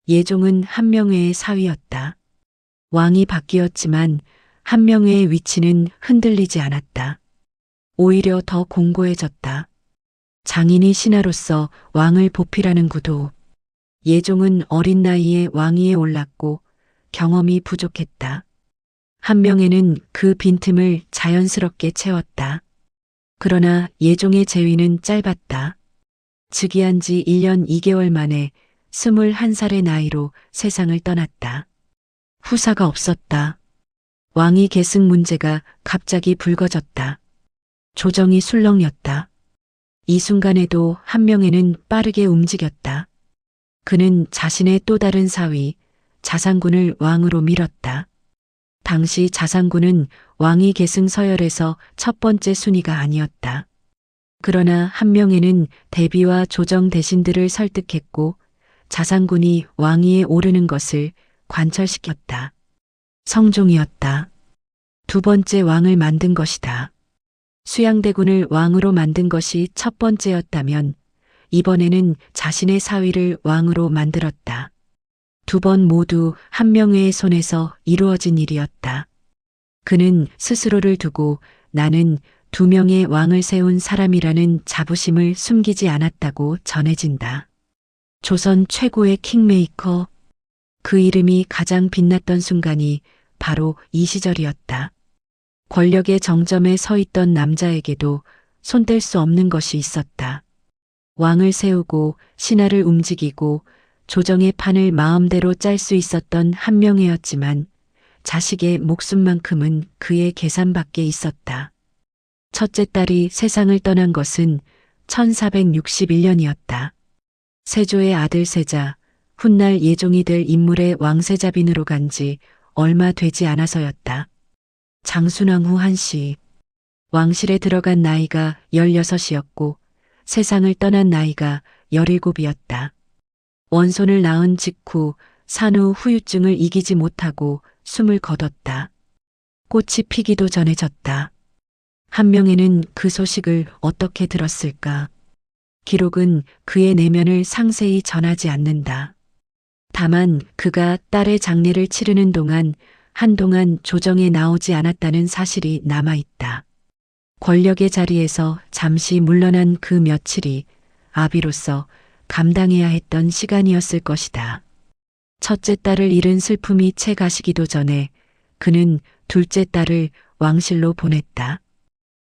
Speaker 1: 예종은 한명회의 사위였다. 왕이 바뀌었지만 한명회의 위치는 흔들리지 않았다. 오히려 더 공고해졌다. 장인이 신하로서 왕을 보필하는 구도. 예종은 어린 나이에 왕위에 올랐고 경험이 부족했다. 한명회는 그 빈틈을 자연스럽게 채웠다. 그러나 예종의 재위는 짧았다. 즉위한 지 1년 2개월 만에 21살의 나이로 세상을 떠났다. 후사가 없었다. 왕위 계승 문제가 갑자기 불거졌다. 조정이 술렁였다. 이 순간에도 한명회는 빠르게 움직였다. 그는 자신의 또 다른 사위, 자상군을 왕으로 밀었다. 당시 자상군은 왕위 계승 서열에서 첫 번째 순위가 아니었다. 그러나 한명회는 대비와 조정 대신들을 설득했고 자상군이 왕위에 오르는 것을 관철시켰다. 성종이었다. 두 번째 왕을 만든 것이다. 수양대군을 왕으로 만든 것이 첫 번째였다면 이번에는 자신의 사위를 왕으로 만들었다. 두 번 모두 한명회의 손에서 이루어진 일이었다. 그는 스스로를 두고 나는 2명의 왕을 세운 사람이라는 자부심을 숨기지 않았다고 전해진다. 조선 최고의 킹메이커. 그 이름이 가장 빛났던 순간이 바로 이 시절이었다. 권력의 정점에 서 있던 남자에게도 손댈 수 없는 것이 있었다. 왕을 세우고 신하를 움직이고 조정의 판을 마음대로 짤 수 있었던 한명회였지만 자식의 목숨만큼은 그의 계산 밖에 있었다. 첫째 딸이 세상을 떠난 것은 1461년이었다. 세조의 아들 세자, 훗날 예종이 될 인물의 왕세자빈으로 간 지 얼마 되지 않아서였다. 장순왕후 한씨. 왕실에 들어간 나이가 16이었고 세상을 떠난 나이가 17이었다. 원손을 낳은 직후 산후 후유증을 이기지 못하고 숨을 거뒀다. 꽃이 피기도 전해졌다. 한명회는 그 소식을 어떻게 들었을까? 기록은 그의 내면을 상세히 전하지 않는다. 다만 그가 딸의 장례를 치르는 동안 한동안 조정에 나오지 않았다는 사실이 남아있다. 권력의 자리에서 잠시 물러난 그 며칠이 아비로서 감당해야 했던 시간이었을 것이다. 첫째 딸을 잃은 슬픔이 채 가시기도 전에 그는 둘째 딸을 왕실로 보냈다.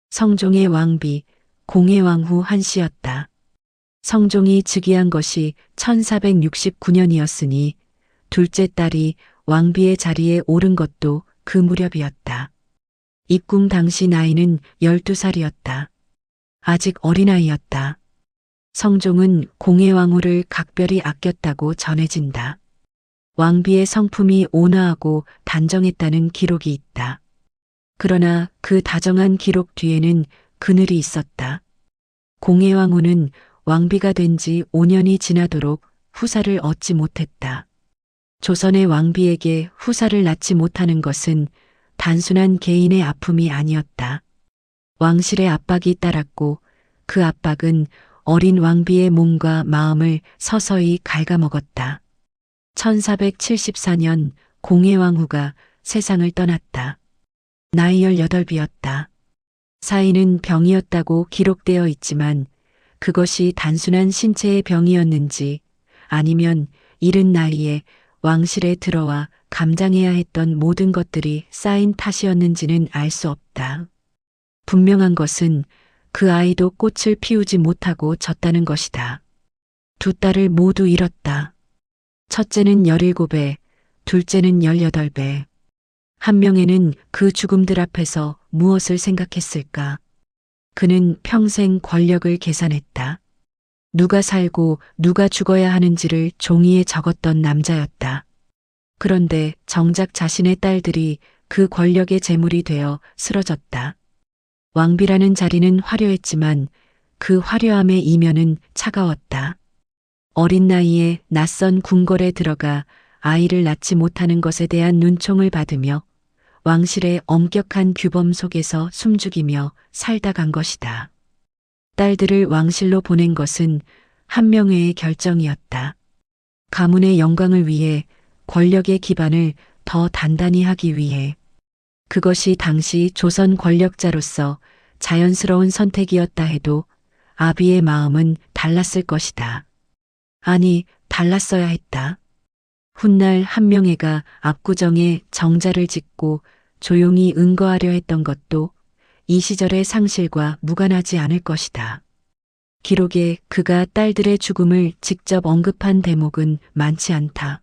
Speaker 1: 성종의 왕비, 공해왕후 한씨였다. 성종이 즉위한 것이 1469년이었으니 둘째 딸이 왕비의 자리에 오른 것도 그 무렵이었다. 입궁 당시 나이는 12살이었다. 아직 어린아이였다. 성종은 공해왕후를 각별히 아꼈다고 전해진다. 왕비의 성품이 온화하고 단정했다는 기록이 있다. 그러나 그 다정한 기록 뒤에는 그늘이 있었다. 공해왕후는 왕비가 된 지 5년이 지나도록 후사를 얻지 못했다. 조선의 왕비에게 후사를 낳지 못하는 것은 단순한 개인의 아픔이 아니었다. 왕실의 압박이 따랐고 그 압박은 어린 왕비의 몸과 마음을 서서히 갉아먹었다. 1474년 공해왕후가 세상을 떠났다. 나이 18이었다. 사인은 병이었다고 기록되어 있지만 그것이 단순한 신체의 병이었는지 아니면 이른 나이에 왕실에 들어와 감당해야 했던 모든 것들이 쌓인 탓이었는지는 알 수 없다. 분명한 것은 그 아이도 꽃을 피우지 못하고 졌다는 것이다. 두 딸을 모두 잃었다. 첫째는 17배, 둘째는 18배. 한명회는 그 죽음들 앞에서 무엇을 생각했을까? 그는 평생 권력을 계산했다. 누가 살고 누가 죽어야 하는지를 종이에 적었던 남자였다. 그런데 정작 자신의 딸들이 그 권력의 제물이 되어 쓰러졌다. 왕비라는 자리는 화려했지만 그 화려함의 이면은 차가웠다. 어린 나이에 낯선 궁궐에 들어가 아이를 낳지 못하는 것에 대한 눈총을 받으며 왕실의 엄격한 규범 속에서 숨죽이며 살다 간 것이다. 딸들을 왕실로 보낸 것은 한명회의 결정이었다. 가문의 영광을 위해, 권력의 기반을 더 단단히 하기 위해. 그것이 당시 조선 권력자로서 자연스러운 선택이었다 해도 아비의 마음은 달랐을 것이다. 아니, 달랐어야 했다. 훗날 한명회가 압구정에 정자를 짓고 조용히 응거하려 했던 것도 이 시절의 상실과 무관하지 않을 것이다. 기록에 그가 딸들의 죽음을 직접 언급한 대목은 많지 않다.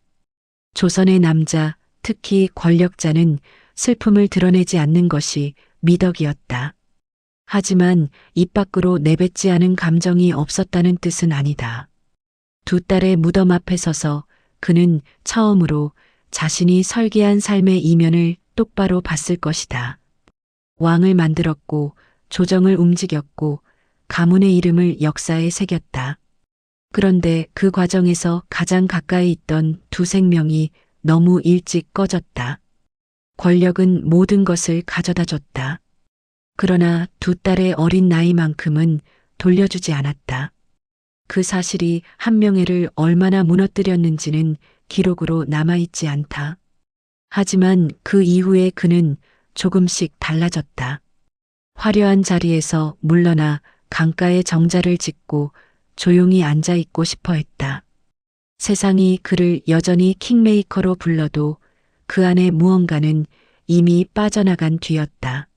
Speaker 1: 조선의 남자, 특히 권력자는 슬픔을 드러내지 않는 것이 미덕이었다. 하지만 입 밖으로 내뱉지 않은 감정이 없었다는 뜻은 아니다. 두 딸의 무덤 앞에 서서 그는 처음으로 자신이 설계한 삶의 이면을 똑바로 봤을 것이다. 왕을 만들었고 조정을 움직였고 가문의 이름을 역사에 새겼다. 그런데 그 과정에서 가장 가까이 있던 두 생명이 너무 일찍 꺼졌다. 권력은 모든 것을 가져다 줬다. 그러나 두 딸의 어린 나이만큼은 돌려주지 않았다. 그 사실이 한명회를 얼마나 무너뜨렸는지는 기록으로 남아있지 않다. 하지만 그 이후에 그는 조금씩 달라졌다. 화려한 자리에서 물러나 강가에 정자를 짓고 조용히 앉아 있고 싶어 했다. 세상이 그를 여전히 킹메이커로 불러도 그 안에 무언가는 이미 빠져나간 뒤였다.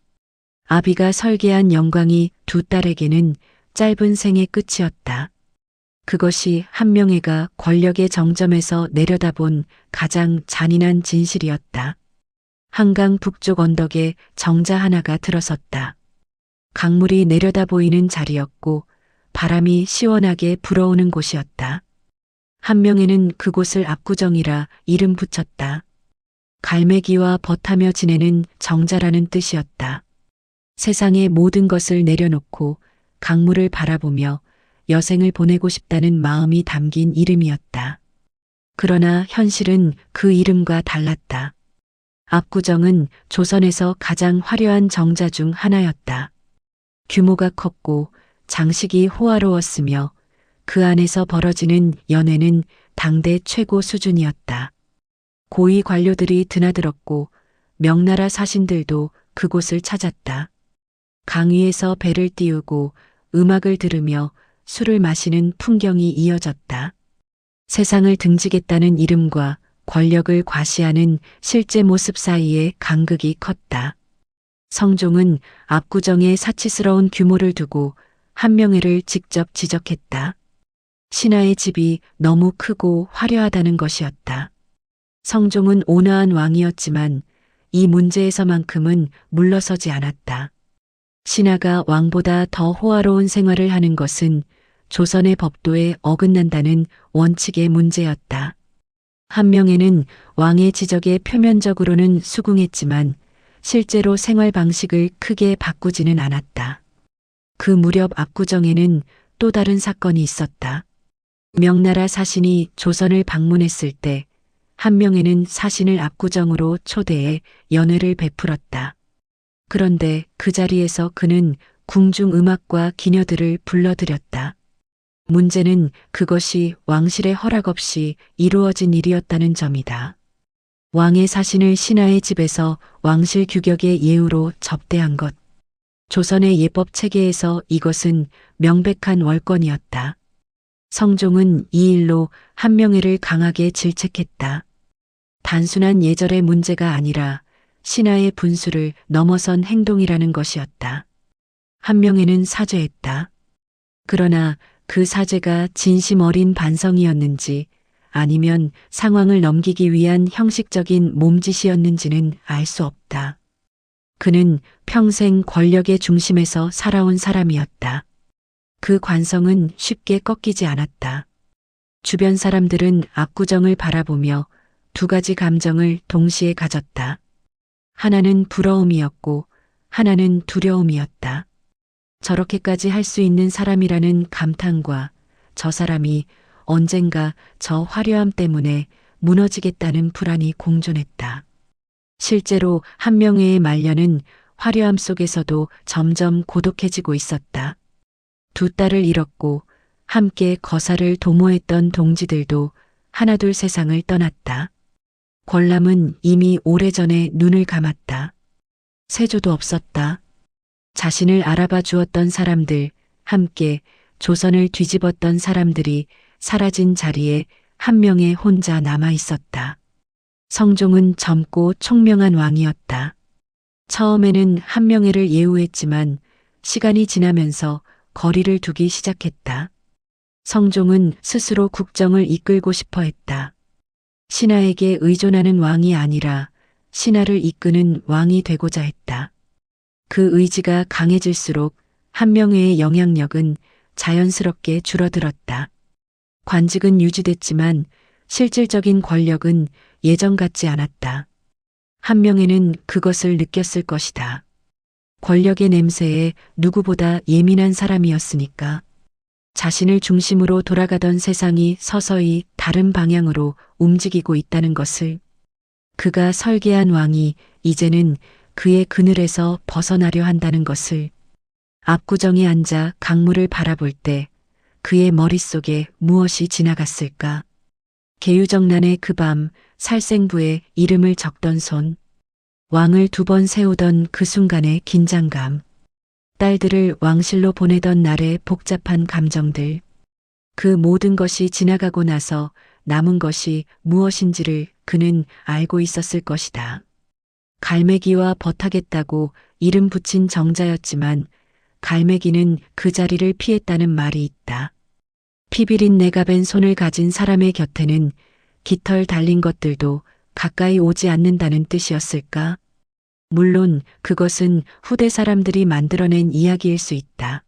Speaker 1: 아비가 설계한 영광이 두 딸에게는 짧은 생의 끝이었다. 그것이 한명회가 권력의 정점에서 내려다본 가장 잔인한 진실이었다. 한강 북쪽 언덕에 정자 하나가 들어섰다. 강물이 내려다 보이는 자리였고 바람이 시원하게 불어오는 곳이었다. 한명회는 그곳을 압구정이라 이름 붙였다. 갈매기와 벗하며 지내는 정자라는 뜻이었다. 세상의 모든 것을 내려놓고 강물을 바라보며 여생을 보내고 싶다는 마음이 담긴 이름이었다. 그러나 현실은 그 이름과 달랐다. 압구정은 조선에서 가장 화려한 정자 중 하나였다. 규모가 컸고 장식이 호화로웠으며 그 안에서 벌어지는 연회는 당대 최고 수준이었다. 고위 관료들이 드나들었고 명나라 사신들도 그곳을 찾았다. 강 위에서 배를 띄우고 음악을 들으며 술을 마시는 풍경이 이어졌다. 세상을 등지겠다는 이름과 권력을 과시하는 실제 모습 사이에 간극이 컸다. 성종은 압구정의 사치스러운 규모를 두고 한명회를 직접 지적했다. 신하의 집이 너무 크고 화려하다는 것이었다. 성종은 온화한 왕이었지만 이 문제에서만큼은 물러서지 않았다. 신하가 왕보다 더 호화로운 생활을 하는 것은 조선의 법도에 어긋난다는 원칙의 문제였다. 한명회는 왕의 지적에 표면적으로는 수긍했지만 실제로 생활 방식을 크게 바꾸지는 않았다. 그 무렵 압구정에는 또 다른 사건이 있었다. 명나라 사신이 조선을 방문했을 때 한명회는 사신을 압구정으로 초대해 연회를 베풀었다. 그런데 그 자리에서 그는 궁중 음악과 기녀들을 불러들였다. 문제는 그것이 왕실의 허락 없이 이루어진 일이었다는 점이다. 왕의 사신을 신하의 집에서 왕실 규격의 예우로 접대한 것. 조선의 예법 체계에서 이것은 명백한 월권이었다. 성종은 이 일로 한명회를 강하게 질책했다. 단순한 예절의 문제가 아니라 신하의 분수를 넘어선 행동이라는 것이었다. 한명회는 사죄했다. 그러나 그 사죄가 진심 어린 반성이었는지 아니면 상황을 넘기기 위한 형식적인 몸짓이었는지는 알 수 없다. 그는 평생 권력의 중심에서 살아온 사람이었다. 그 관성은 쉽게 꺾이지 않았다. 주변 사람들은 압구정을 바라보며 두 가지 감정을 동시에 가졌다. 하나는 부러움이었고 하나는 두려움이었다. 저렇게까지 할 수 있는 사람이라는 감탄과 저 사람이 언젠가 저 화려함 때문에 무너지겠다는 불안이 공존했다. 실제로 한명회의 말년은 화려함 속에서도 점점 고독해지고 있었다. 두 딸을 잃었고 함께 거사를 도모했던 동지들도 하나둘 세상을 떠났다. 권람은 이미 오래전에 눈을 감았다. 세조도 없었다. 자신을 알아봐 주었던 사람들, 함께 조선을 뒤집었던 사람들이 사라진 자리에 한명회 혼자 남아 있었다. 성종은 젊고 총명한 왕이었다. 처음에는 한명회를 예우했지만 시간이 지나면서 거리를 두기 시작했다. 성종은 스스로 국정을 이끌고 싶어 했다. 신하에게 의존하는 왕이 아니라 신하를 이끄는 왕이 되고자 했다. 그 의지가 강해질수록 한명회의 영향력은 자연스럽게 줄어들었다. 관직은 유지됐지만 실질적인 권력은 예전 같지 않았다. 한명회는 그것을 느꼈을 것이다. 권력의 냄새에 누구보다 예민한 사람이었으니까. 자신을 중심으로 돌아가던 세상이 서서히 다른 방향으로 움직이고 있다는 것을, 그가 설계한 왕이 이제는 그의 그늘에서 벗어나려 한다는 것을, 압구정에 앉아 강물을 바라볼 때 그의 머릿속에 무엇이 지나갔을까? 계유정난의 그 밤 살생부에 이름을 적던 손, 왕을 2번 세우던 그 순간의 긴장감, 딸들을 왕실로 보내던 날의 복잡한 감정들, 그 모든 것이 지나가고 나서 남은 것이 무엇인지를 그는 알고 있었을 것이다. 갈매기와 벗하겠다고 이름 붙인 정자였지만 갈매기는 그 자리를 피했다는 말이 있다. 피비린 내가 벤 손을 가진 사람의 곁에는 깃털 달린 것들도 가까이 오지 않는다는 뜻이었을까? 물론 그것은 후대 사람들이 만들어낸 이야기일 수 있다.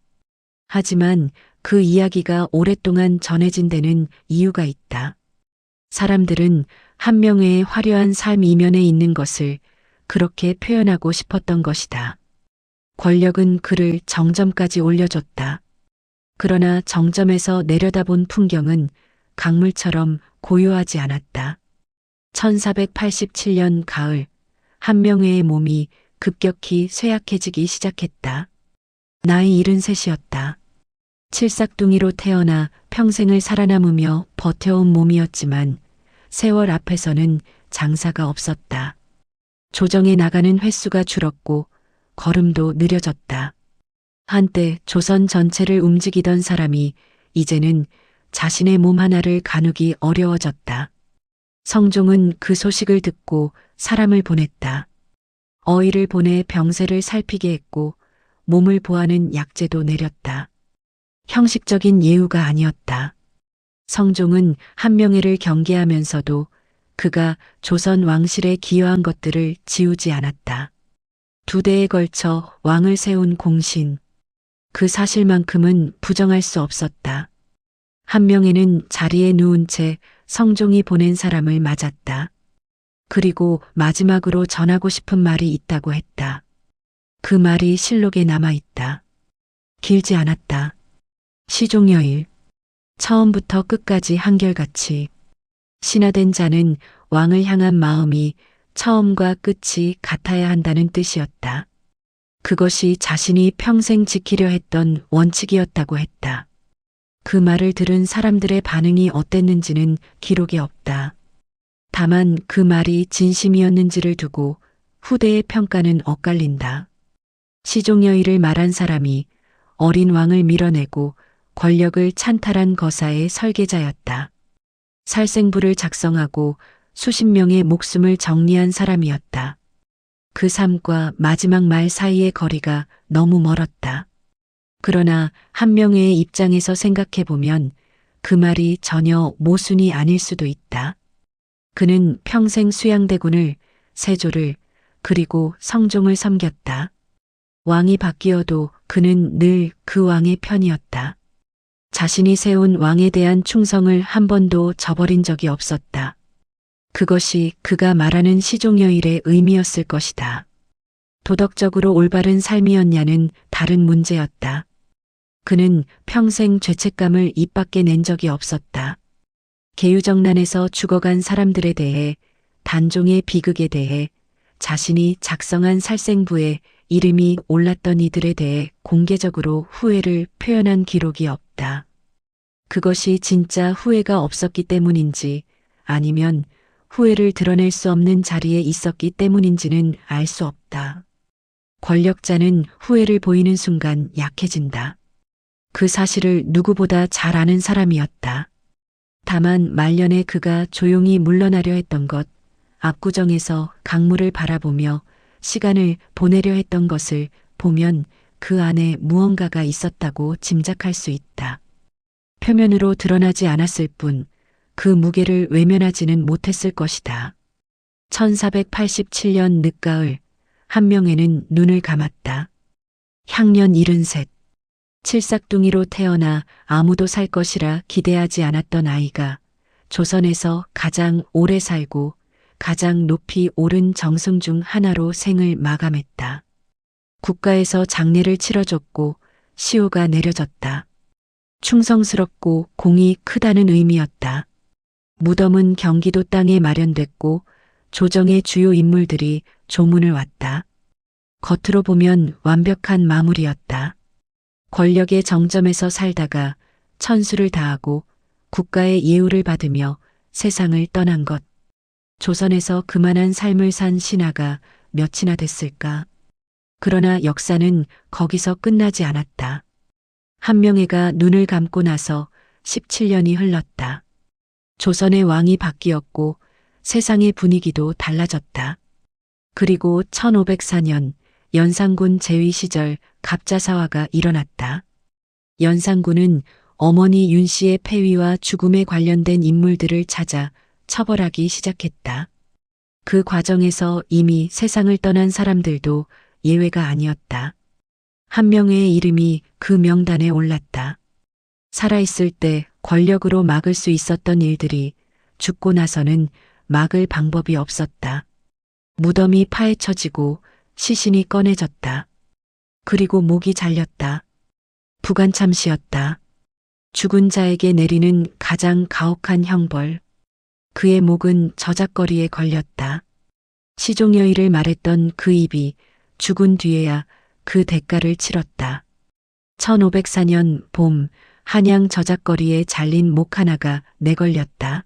Speaker 1: 하지만 그 이야기가 오랫동안 전해진 데는 이유가 있다. 사람들은 한명회의 화려한 삶 이면에 있는 것을 그렇게 표현하고 싶었던 것이다. 권력은 그를 정점까지 올려줬다. 그러나 정점에서 내려다본 풍경은 강물처럼 고요하지 않았다. 1487년 가을, 한명회의 몸이 급격히 쇠약해지기 시작했다. 나이 73이었다. 칠삭둥이로 태어나 평생을 살아남으며 버텨온 몸이었지만 세월 앞에서는 장사가 없었다. 조정에 나가는 횟수가 줄었고 걸음도 느려졌다. 한때 조선 전체를 움직이던 사람이 이제는 자신의 몸 하나를 가누기 어려워졌다. 성종은 그 소식을 듣고 사람을 보냈다. 어의를 보내 병세를 살피게 했고 몸을 보하는 약제도 내렸다. 형식적인 예우가 아니었다. 성종은 한명회를 경계하면서도 그가 조선 왕실에 기여한 것들을 지우지 않았다. 2대에 걸쳐 왕을 세운 공신, 그 사실만큼은 부정할 수 없었다. 한명회는 자리에 누운 채 성종이 보낸 사람을 맞았다. 그리고 마지막으로 전하고 싶은 말이 있다고 했다. 그 말이 실록에 남아있다. 길지 않았다. 시종여일. 처음부터 끝까지 한결같이. 신하된 자는 왕을 향한 마음이 처음과 끝이 같아야 한다는 뜻이었다. 그것이 자신이 평생 지키려 했던 원칙이었다고 했다. 그 말을 들은 사람들의 반응이 어땠는지는 기록에 없다. 다만 그 말이 진심이었는지를 두고 후대의 평가는 엇갈린다. 시종여일을 말한 사람이 어린 왕을 밀어내고 권력을 찬탈한 거사의 설계자였다. 살생부를 작성하고 수십 명의 목숨을 정리한 사람이었다. 그 삶과 마지막 말 사이의 거리가 너무 멀었다. 그러나 한명회의 입장에서 생각해보면 그 말이 전혀 모순이 아닐 수도 있다. 그는 평생 수양대군을, 세조를, 그리고 성종을 섬겼다. 왕이 바뀌어도 그는 늘 그 왕의 편이었다. 자신이 세운 왕에 대한 충성을 한 번도 저버린 적이 없었다. 그것이 그가 말하는 시종여일의 의미였을 것이다. 도덕적으로 올바른 삶이었냐는 다른 문제였다. 그는 평생 죄책감을 입 밖에 낸 적이 없었다. 계유정난에서 죽어간 사람들에 대해, 단종의 비극에 대해, 자신이 작성한 살생부에 이름이 올랐던 이들에 대해 공개적으로 후회를 표현한 기록이 없다. 그것이 진짜 후회가 없었기 때문인지 아니면 후회를 드러낼 수 없는 자리에 있었기 때문인지는 알 수 없다. 권력자는 후회를 보이는 순간 약해진다. 그 사실을 누구보다 잘 아는 사람이었다. 다만 말년에 그가 조용히 물러나려 했던 것, 압구정에서 강물을 바라보며 시간을 보내려 했던 것을 보면 그 안에 무언가가 있었다고 짐작할 수 있다. 표면으로 드러나지 않았을 뿐 그 무게를 외면하지는 못했을 것이다. 1487년 늦가을, 한명회는 눈을 감았다. 향년 73. 칠삭둥이로 태어나 아무도 살 것이라 기대하지 않았던 아이가 조선에서 가장 오래 살고 가장 높이 오른 정승 중 하나로 생을 마감했다. 국가에서 장례를 치러줬고 시호가 내려졌다. 충성스럽고 공이 크다는 의미였다. 무덤은 경기도 땅에 마련됐고 조정의 주요 인물들이 조문을 왔다. 겉으로 보면 완벽한 마무리였다. 권력의 정점에서 살다가 천수를 다하고 국가의 예우를 받으며 세상을 떠난 것. 조선에서 그만한 삶을 산 신하가 몇이나 됐을까? 그러나 역사는 거기서 끝나지 않았다. 한명회가 눈을 감고 나서 17년이 흘렀다. 조선의 왕이 바뀌었고 세상의 분위기도 달라졌다. 그리고 1504년 연산군 재위 시절 갑자사화가 일어났다. 연산군은 어머니 윤 씨의 폐위와 죽음에 관련된 인물들을 찾아 처벌하기 시작했다. 그 과정에서 이미 세상을 떠난 사람들도 예외가 아니었다. 한명회의 이름이 그 명단에 올랐다. 살아있을 때 권력으로 막을 수 있었던 일들이 죽고 나서는 막을 방법이 없었다. 무덤이 파헤쳐지고 시신이 꺼내졌다. 그리고 목이 잘렸다. 부관참시였다. 죽은 자에게 내리는 가장 가혹한 형벌. 그의 목은 저작거리에 걸렸다. 시종여일을 말했던 그 입이 죽은 뒤에야 그 대가를 치렀다. 1504년 봄 한양 저작거리에 잘린 목 하나가 내걸렸다.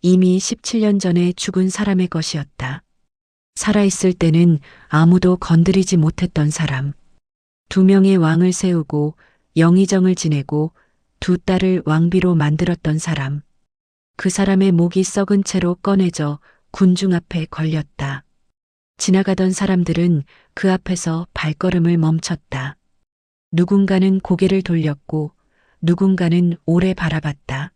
Speaker 1: 이미 17년 전에 죽은 사람의 것이었다. 살아있을 때는 아무도 건드리지 못했던 사람. 2명의 왕을 세우고 영의정을 지내고 2딸을 왕비로 만들었던 사람. 그 사람의 목이 썩은 채로 꺼내져 군중 앞에 걸렸다. 지나가던 사람들은 그 앞에서 발걸음을 멈췄다. 누군가는 고개를 돌렸고 누군가는 오래 바라봤다.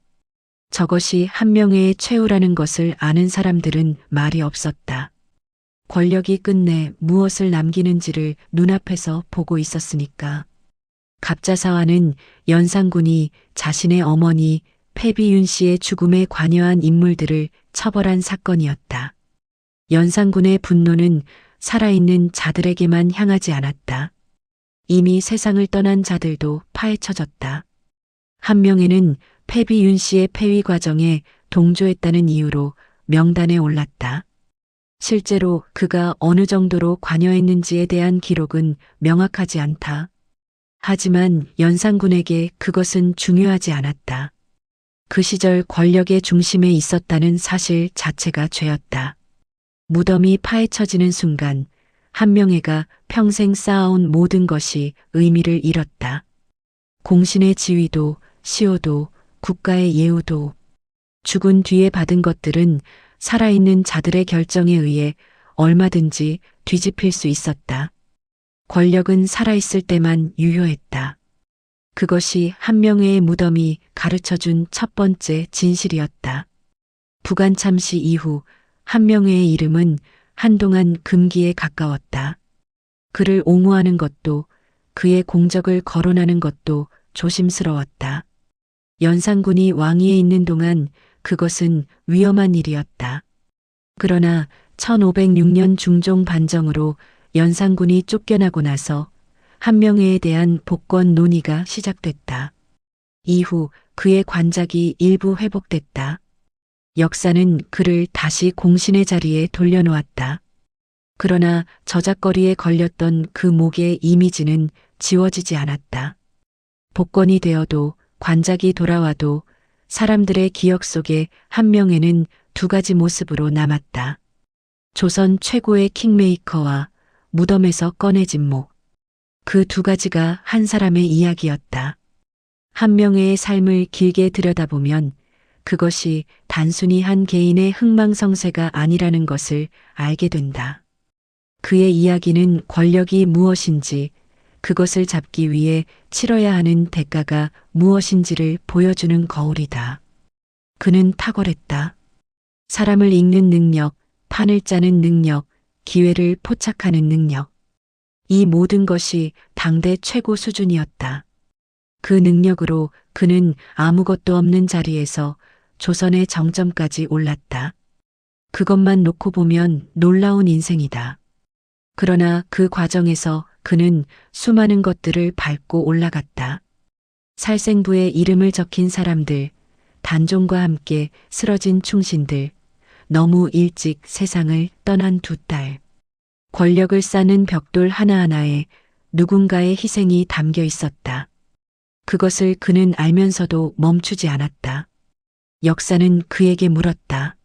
Speaker 1: 저것이 한명회의 최후라는 것을 아는 사람들은 말이 없었다. 권력이 끝내 무엇을 남기는지를 눈앞에서 보고 있었으니까. 갑자사화는 연산군이 자신의 어머니 패비윤 씨의 죽음에 관여한 인물들을 처벌한 사건이었다. 연산군의 분노는 살아있는 자들에게만 향하지 않았다. 이미 세상을 떠난 자들도 파헤쳐졌다. 한명회는 패비윤 씨의 폐위 과정에 동조했다는 이유로 명단에 올랐다. 실제로 그가 어느 정도로 관여했는지에 대한 기록은 명확하지 않다. 하지만 연산군에게 그것은 중요하지 않았다. 그 시절 권력의 중심에 있었다는 사실 자체가 죄였다. 무덤이 파헤쳐지는 순간 한명회가 평생 쌓아온 모든 것이 의미를 잃었다. 공신의 지위도 시호도 국가의 예우도 죽은 뒤에 받은 것들은 살아있는 자들의 결정에 의해 얼마든지 뒤집힐 수 있었다. 권력은 살아있을 때만 유효했다. 그것이 한명회의 무덤이 가르쳐준 첫 번째 진실이었다. 부관참시 이후 한명회의 이름은 한동안 금기에 가까웠다. 그를 옹호하는 것도 그의 공적을 거론하는 것도 조심스러웠다. 연산군이 왕위에 있는 동안 그것은 위험한 일이었다. 그러나 1506년 중종 반정으로 연산군이 쫓겨나고 나서 한명회에 대한 복권 논의가 시작됐다. 이후 그의 관작이 일부 회복됐다. 역사는 그를 다시 공신의 자리에 돌려놓았다. 그러나 저작거리에 걸렸던 그 목의 이미지는 지워지지 않았다. 복권이 되어도 관작이 돌아와도 사람들의 기억 속에 한명회는 두 가지 모습으로 남았다. 조선 최고의 킹메이커와 무덤에서 꺼내진 목. 그 두 가지가 한 사람의 이야기였다. 한명회의 삶을 길게 들여다보면 그것이 단순히 한 개인의 흥망성쇠가 아니라는 것을 알게 된다. 그의 이야기는 권력이 무엇인지, 그것을 잡기 위해 치러야 하는 대가가 무엇인지를 보여주는 거울이다. 그는 탁월했다. 사람을 읽는 능력, 판을 짜는 능력, 기회를 포착하는 능력. 이 모든 것이 당대 최고 수준이었다. 그 능력으로 그는 아무것도 없는 자리에서 조선의 정점까지 올랐다. 그것만 놓고 보면 놀라운 인생이다. 그러나 그 과정에서 그는 수많은 것들을 밟고 올라갔다. 살생부에 이름을 적힌 사람들, 단종과 함께 쓰러진 충신들, 너무 일찍 세상을 떠난 두 딸. 권력을 쌓는 벽돌 하나하나에 누군가의 희생이 담겨 있었다. 그것을 그는 알면서도 멈추지 않았다. 역사는 그에게 물었다.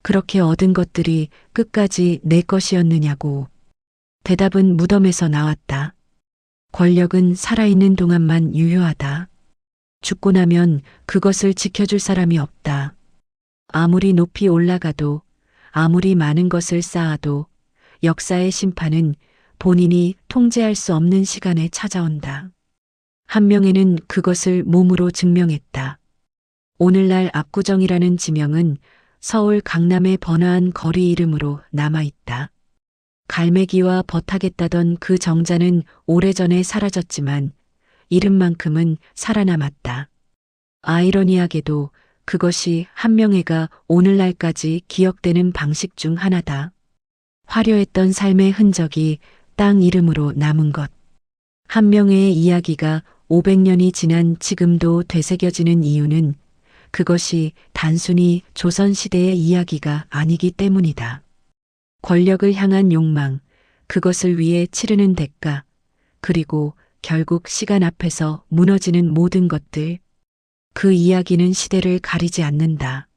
Speaker 1: 그렇게 얻은 것들이 끝까지 내 것이었느냐고. 대답은 무덤에서 나왔다. 권력은 살아있는 동안만 유효하다. 죽고 나면 그것을 지켜줄 사람이 없다. 아무리 높이 올라가도, 아무리 많은 것을 쌓아도 역사의 심판은 본인이 통제할 수 없는 시간에 찾아온다. 한명회는 그것을 몸으로 증명했다. 오늘날 압구정이라는 지명은 서울 강남의 번화한 거리 이름으로 남아있다. 갈매기와 버타겠다던 그 정자는 오래전에 사라졌지만 이름만큼은 살아남았다. 아이러니하게도 그것이 한명회가 오늘날까지 기억되는 방식 중 하나다. 화려했던 삶의 흔적이 땅 이름으로 남은 것. 한명회의 이야기가 500년이 지난 지금도 되새겨지는 이유는 그것이 단순히 조선시대의 이야기가 아니기 때문이다. 권력을 향한 욕망, 그것을 위해 치르는 대가, 그리고 결국 시간 앞에서 무너지는 모든 것들. 그 이야기는 시대를 가리지 않는다.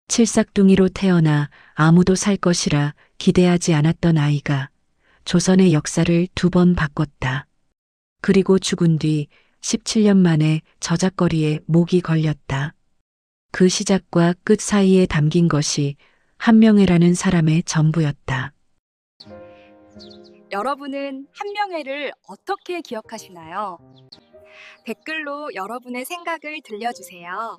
Speaker 1: 칠삭둥이로 태어나 아무도 살 것이라 기대하지 않았던 아이가 조선의 역사를 두 번 바꿨다. 그리고 죽은 뒤 17년 만에 저작거리에 목이 걸렸다. 그 시작과 끝 사이에 담긴 것이 한명회라는 사람의 전부였다.
Speaker 2: 여러분은 한명회를 어떻게 기억하시나요? 댓글로 여러분의 생각을 들려주세요.